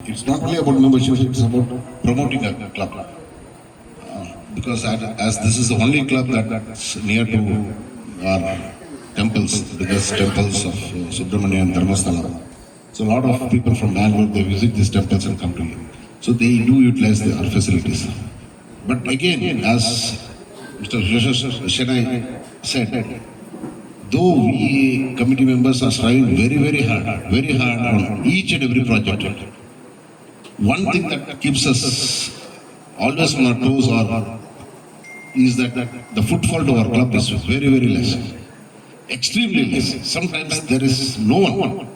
it's not only about membership, it's about promoting a club. Because as this is the only club that's near to our temples, the biggest temples of Subramania and Dharmasthala. So a lot of people from Bangalore, they visit these temples and come to here. So they do utilize our facilities. But again, as Mr. Shenai said, though we committee members are striving very hard on each and every project, one thing that keeps us always on our toes is that the footfall to our club is very less, extremely less. Sometimes there is no one.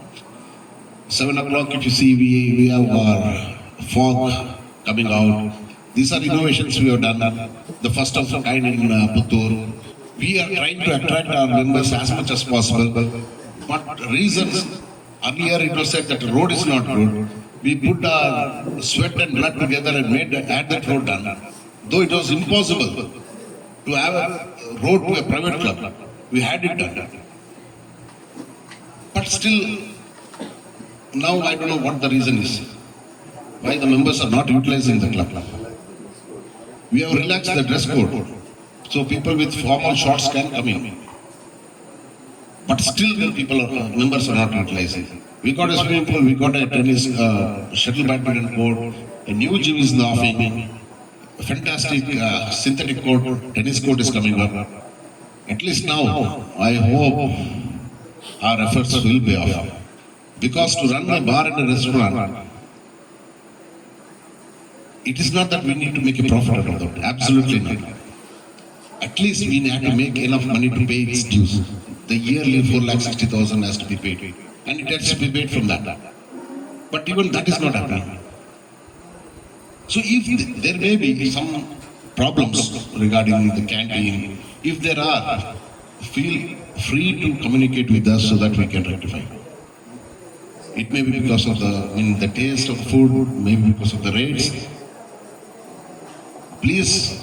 7 o'clock, if you see, we have our fog coming out. These are innovations we have done. The first of the kind in Puttur. We are trying to attract our members as much as possible. But reasons, earlier it was said that the road is not good. We put our sweat and blood together and had that road done. Though it was impossible to have a road to a private club, we had it done. But still, now I don't know what the reason is. Why the members are not utilizing the club. We have relaxed the dress code. So people with formal shorts can come in. But still the members are not utilizing. We got a swimming pool, we got a tennis, shuttle badminton court, a new gym is in the offing, a fantastic synthetic court, tennis court is coming up. At least now, I hope our efforts will pay off. Because to run a bar and a restaurant, it is not that we need to make a profit out of that. Absolutely not. At least we have to make enough money to pay its dues. The yearly 4,60,000 has to be paid. And it has to be paid from that. But even that is not happening. So if there may be some problems regarding the canteen, if there are, feel free to communicate with us so that we can rectify. It may be because of the taste of the food, maybe because of the rates. Please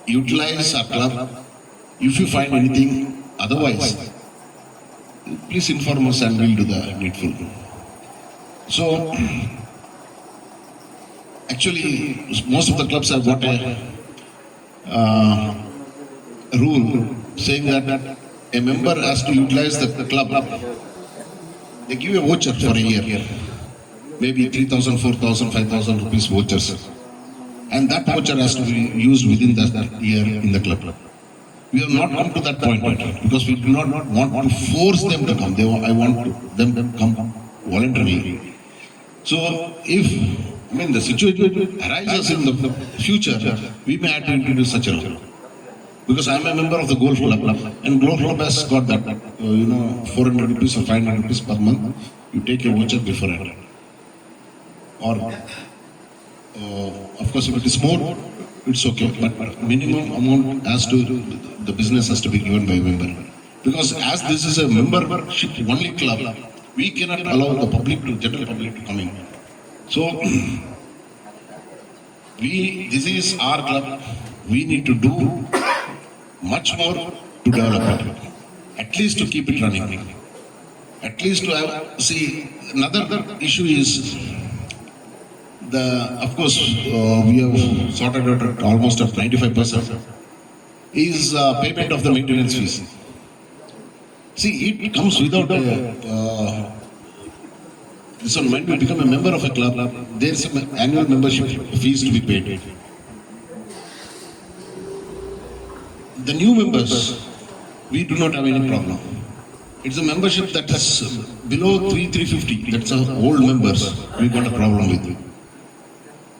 utilize our club. If you find anything otherwise, please inform us and we'll do the needful. So, actually, most of the clubs have got a rule saying that a member has to utilize the club. They give a voucher for a year, maybe 3,000, 4,000, 5,000 rupees vouchers. And that voucher has to be used within that year in the club. We have not come to that point yet because we do not want to force them to come. I want them to come voluntarily. So if the situation arises in the future, we may have to introduce such a rule. Because I am a member of the Golf Club, and Golf Club has got that, 400 rupees or 500 rupees per month. You take a voucher before it. Or of course, if it is more, it's okay. But minimum amount the business has to be given by a member. Because as this is a membership only club, we cannot allow the general public to come in. So, this is our club. We need to do much more to develop it. At least to keep it running. At least to have, another issue is, of course, we have sorted out almost at 95%, is payment of the maintenance fees. It comes without when we become a member of a club, there is an annual membership fees to be paid. The new members, we do not have any problem. It's a membership that is below 350. That's our old members. We got a problem with it.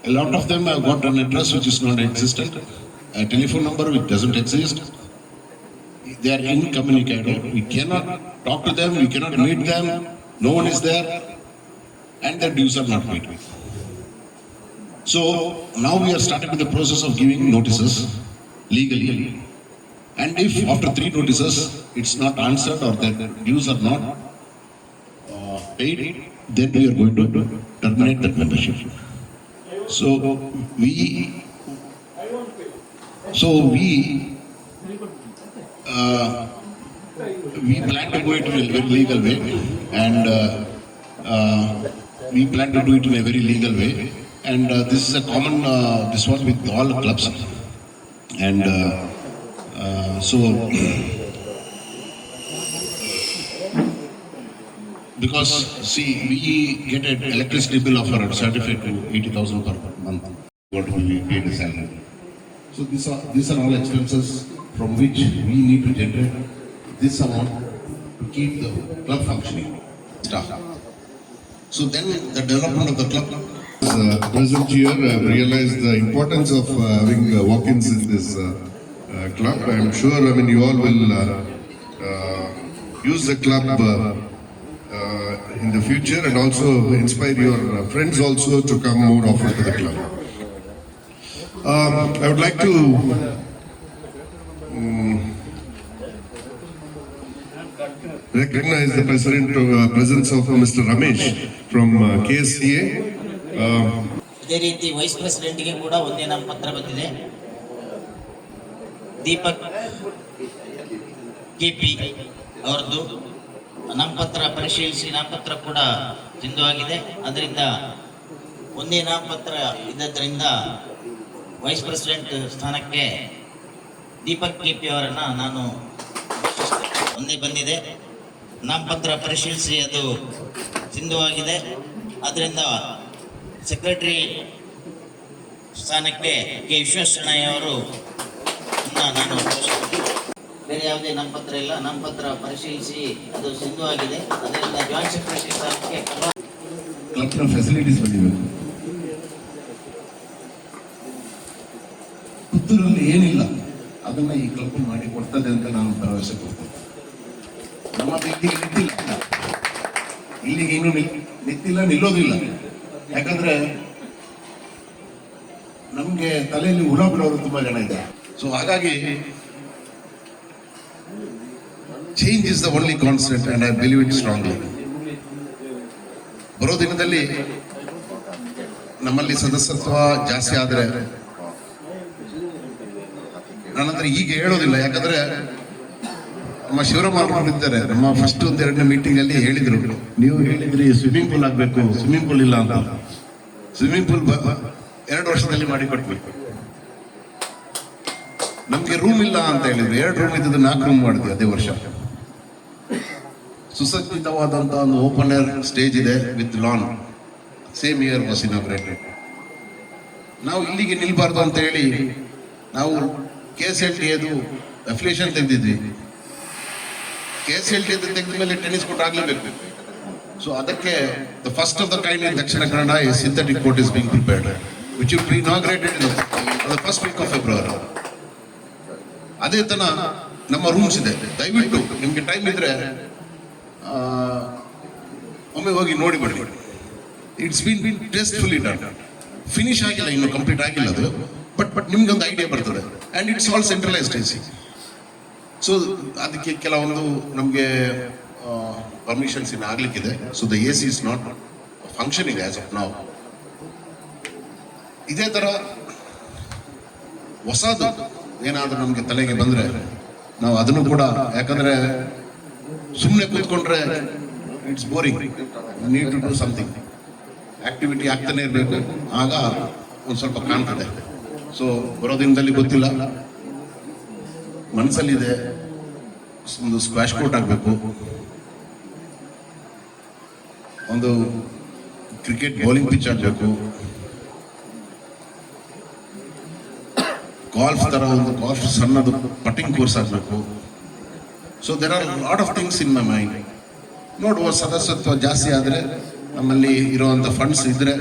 A lot of them have got an address which is not existent, a telephone number which doesn't exist. They are incommunicado. We cannot talk to them, we cannot meet them, no one is there, and their dues are not paid. So now we are starting with the process of giving notices legally. And if after 3 notices it's not answered or their dues are not paid, then we are going to terminate that membership. So we plan to go into a very legal way, and we plan to do it in a very legal way, and this is a common this one with all clubs, and so because see we get an electricity bill of around certificate to 80,000 per month what will be paid as salary. So these are all expenses from which we need to generate this amount to keep the club functioning. Staff. So then the development of the club. Present here, I've realized the importance of having walk-ins in this club. I'm sure, you all will use the club in the future and also inspire your friends also to come more often to the club. I would like to recognize the presence of Mr. Ramesh from KSCA. ಇದೇ ರೀತಿ wise ಪ್ರೆಸಿಡೆಂಟ್ಗೆ ಕೂಡ ಒಂದೇ ನಾಮಪತ್ರ ಬಂದಿದೆ. Deepak KP ಅವರದ್ದು ನಾಮಪತ್ರ ಪರಿಶೀಲಿಸಿ ನಾಮಪತ್ರ ಕೂಡ ಸಿಂಧುವಾಗಿದೆ. ಅದರಿಂದ ಒಂದೇ ನಾಮಪತ್ರ ಇದ್ದರಿಂದ ವೈಸ್ ಪ್ರೆಸಿಡೆಂಟ್ ಸ್ಥಾನಕ್ಕೆ ದೀಪಕ್ ಕೆಪಿ ಅವರನ್ನು ನಾನು ಒಂದೇ ಬಂದಿದೆ. ನಾಮಪತ್ರ ಪರಿಶೀಲಿಸಿ ಅದು ಸಿಂಧುವಾಗಿದೆ. ಅದರಿಂದ ಸೆಕ್ರೆಟರಿ ಸ್ಥಾನಕ್ಕೆ ಕೆ ವಿಶ್ವೇಶ್ವರಯ್ಯ ಅವರು ನಾನು ಬೇರೆ ಯಾವುದೇ ನಾಮಪತ್ರ ಇಲ್ಲ. ನಾಮಪತ್ರ ಪರಿಶೀಲಿಸಿ ಅದು ಸಿಂಧುವಾಗಿದೆ. ಅದರಿಂದ ಜಾಯಿಂಟ್ ಸೆಕ್ರೆಟರಿ ಸ್ಥಾನಕ್ಕೆ ಕ್ಲಬ್ನ ಫೆಸಿಲಿಟೀಸ್ ಬಂದಿರಬೇಕು. ಪುತ್ತೂರಲ್ಲಿ ಏನಿಲ್ಲ ಅದನ್ನ ಈ ಕ್ಲಬ್ ಮಾಡಿ ಕೊಡ್ತದೆ ಅಂತ ನಾನು ಭರವಸೆ ಕೊಡ್ತೇನೆ. ನಮ್ಮ ಇಲ್ಲಿಗೆ ನಿಂತಿಲ್ಲ, ಇಲ್ಲಿಗೆ ಇನ್ನೂ ನಿಂತಿಲ್ಲ, ನಿಲ್ಲೋದಿಲ್ಲ. ಯಾಕಂದ್ರೆ ನಮ್ಗೆ ತಲೆಯಲ್ಲಿ ಹುಳ ಬಿಡೋರು ತುಂಬಾ ಜನ ಇದೆ. ಸೊ ಹಾಗಾಗಿ change is the only concept and I believe it strongly. ಬರೋ ದಿನದಲ್ಲಿ ನಮ್ಮಲ್ಲಿ ಸದಸ್ಯತ್ವ ಜಾಸ್ತಿ ಆದ್ರೆ ನಾನಂದ್ರೆ ಈಗ ಹೇಳೋದಿಲ್ಲ. ಯಾಕಂದ್ರೆ ನಮ್ಮ ಶಿವರಾಮ ಇದ್ದಾರೆ, ನಮ್ಮ ಫಸ್ಟ್ ಒಂದೆರಡನೇ ಮೀಟಿಂಗ್ ಅಲ್ಲಿ ಹೇಳಿದ್ರು, ನೀವು ಹೇಳಿದ್ರಿ ಸ್ವಿಮ್ಮಿಂಗ್ ಪೂಲ್ ಆಗ್ಬೇಕು, ಸ್ವಿಮ್ಮಿಂಗ್ ಪೂಲ್ ಇಲ್ಲ ಅಂತ. ಸ್ವಿಮ್ಮಿಂಗ್ ಪೂಲ್ 2 ವರ್ಷದಲ್ಲಿ ಮಾಡಿ ಕೊಟ್ಬೇಕು. ನಮ್ಗೆ ರೂಮ್ ಇಲ್ಲ ಅಂತ ಹೇಳಿದ್ರು, 2 ರೂಮ್ ಇದ್ದು 4 ರೂಮ್ ಮಾಡಿದ್ವಿ ಅದೇ ವರ್ಷ. ಸುಸಜ್ಜಿತವಾದಂತ ಒಂದು ಓಪನ್ ಏರ್ ಸ್ಟೇಜ್ ಇದೆ with lawn, same year was inaugurated. ನಾವು ಇಲ್ಲಿಗೆ ನಿಲ್ಬಾರ್ದು ಅಂತ ಹೇಳಿ ನಾವು KSLT ಅದು ಅಫಿಲಿಯೇಷನ್ ತೆಗೆದಿದ್ವಿ. KSLT ತೆಗೆದ ಮೇಲೆ ಟೆನ್ನಿಸ್ ಕೋರ್ಟ್ ಆಗಲೇಬೇಕು. ಸೊ ಅದಕ್ಕೆ the first of the kind in Dakshina Kannada synthetic court is being prepared which will be inaugurated in the first week of February. ಅದೇ ತರ ನಮ್ಮ ರೂಮ್ಸ್ ಇದೆ. ದಯವಿಟ್ಟು ನಿಮ್ಗೆ ಟೈಮ್ ಇದ್ರೆ ಒಮ್ಮೆ ಹೋಗಿ ನೋಡಿ ಬನ್ನಿ. It's been tastefully done. Finish ಆಗಿಲ್ಲ, ಇನ್ನು ಕಂಪ್ಲೀಟ್ ಆಗಿಲ್ಲ ಅದು. ಬಟ್ ನಿಮ್ಗೆ ಒಂದು ಐಡಿಯಾ ಬರ್ತದೆ. And it's all centralised AC. So ಅದಕ್ಕೆ ಕೆಲವೊಂದು ನಮಗೆ ಪರ್ಮಿಷನ್ಸ್ ಇನ್ನು ಆಗ್ಲಿಕ್ಕಿದೆ. So the AC is not functioning as of ನಾವು. ಇದೇ ತರ ಹೊಸದು ಏನಾದ್ರೂ ನಮ್ಗೆ ತಲೆಗೆ ಬಂದ್ರೆ ನಾವು ಅದನ್ನು ಕೂಡ, ಯಾಕಂದ್ರೆ ಸುಮ್ಮನೆ ಕೂತ್ಕೊಂಡ್ರೆ it's boring. Need to do something. Activity ಆಗ್ತಾನೆ ಇರಬೇಕು, ಆಗ ಒಂದು ಸ್ವಲ್ಪ ಕಾಣ್ತದೆ. ಸೊ ಬರೋ ದಿನದಲ್ಲಿ ಗೊತ್ತಿಲ್ಲ, ಮನಸ್ಸಲ್ಲಿದೆ ಒಂದು ಸ್ಕ್ವಾಶ್ ಕೋರ್ಟ್ ಆಗಬೇಕು, ಒಂದು ಕ್ರಿಕೆಟ್ ಬೌಲಿಂಗ್ ಪಿಚ್ ಆಗಬೇಕು, ಗಾಲ್ಫ್ ತರ ಒಂದು ಗಾಲ್ಫ್ ಸಣ್ಣದು ಪಟ್ಟಿಂಗ್ ಕೋರ್ಸ್ ಆಗಬೇಕು. So there are lot of things in my mind. ನೋಡುವ ಸದಸ್ಯತ್ವ ಜಾಸ್ತಿ ಆದರೆ ನಮ್ಮಲ್ಲಿ ಇರುವಂಥ ಫಂಡ್ಸ್ ಇದ್ರೆ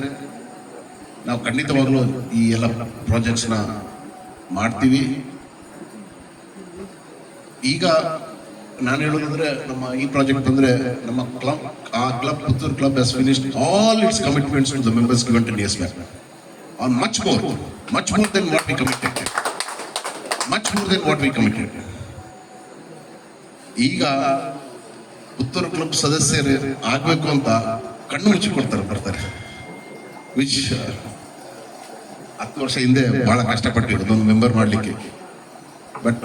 ನಾವು ಖಂಡಿತವಾಗ್ಲೂ ಈ ಎಲ್ಲ ಪ್ರಾಜೆಕ್ಟ್ಸ್ನ ಮಾಡ್ತೀವಿ. ಈಗ ನಾನು ಹೇಳೋದಂದ್ರೆ ನಮ್ಮ ಈ ಪ್ರಾಜೆಕ್ಟ್ ಬಂದ್ರೆ ನಮ್ಮ club Puttur club has finished all its commitments to the members given 10 years back. On much more than what we committed. Much more than what we committed. ಈಗ ಪುತ್ತೂರು ಕ್ಲಬ್ ಸದಸ್ಯರು ಆಗ್ಬೇಕು ಅಂತ ಕಣ್ಣು ಮುಚ್ಚಿ ಬರ್ತಾರೆ. ವಿಚ್ 10 ವರ್ಷ ಹಿಂದೆ ಬಹಳ ಕಷ್ಟಪಟ್ಟಿರೋದು ಒಂದು ಮೆಂಬರ್ ಮಾಡಲಿಕ್ಕೆ. ಬಟ್